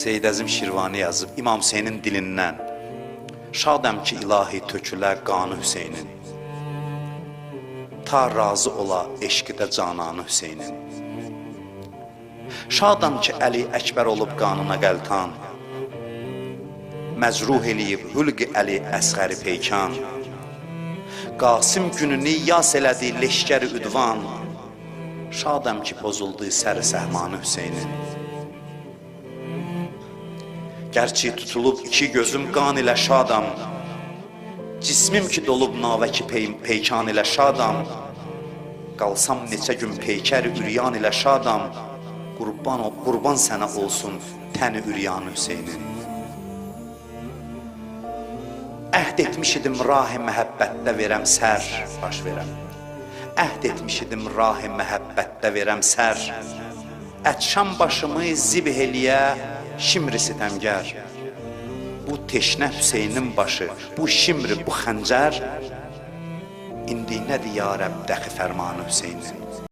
Seyyid Əzim Şirvani yazıb İmam Hüseynin dilindən: şadəm ki ilahi tökülə qanı Hüseynin, ta razı ola eşqidə cananı Hüseynin. Şadam ki Əli Əkbər olub qanına qəltan, məcruh eləyib hülq Əli əsğəri peykan. Qasım gününü yas elədi leşkəri üdvan, şadam ki pozuldu səri səhmanı Hüseynin. Gerçi tutulub iki gözüm qan ilə şadam, cismim ki dolub navəki peykan ilə şadam. Qalsam neçə gün peykər üryan ilə şadam, qurban sənə olsun təni üryan Hüseynin. Əhd etmiş idim rah-i məhəbbətdə verəm sər, baş verəm. Əhd etmiş idim rah-i məhəbbətdə verəm sər, ətşan başımı zibh eləyə şimri sitəmgər. Bu teşnə Hüseynin başı, bu şimri, bu xəncər, indi nədir ya Rəb dəxi fərmanı Hüseynin.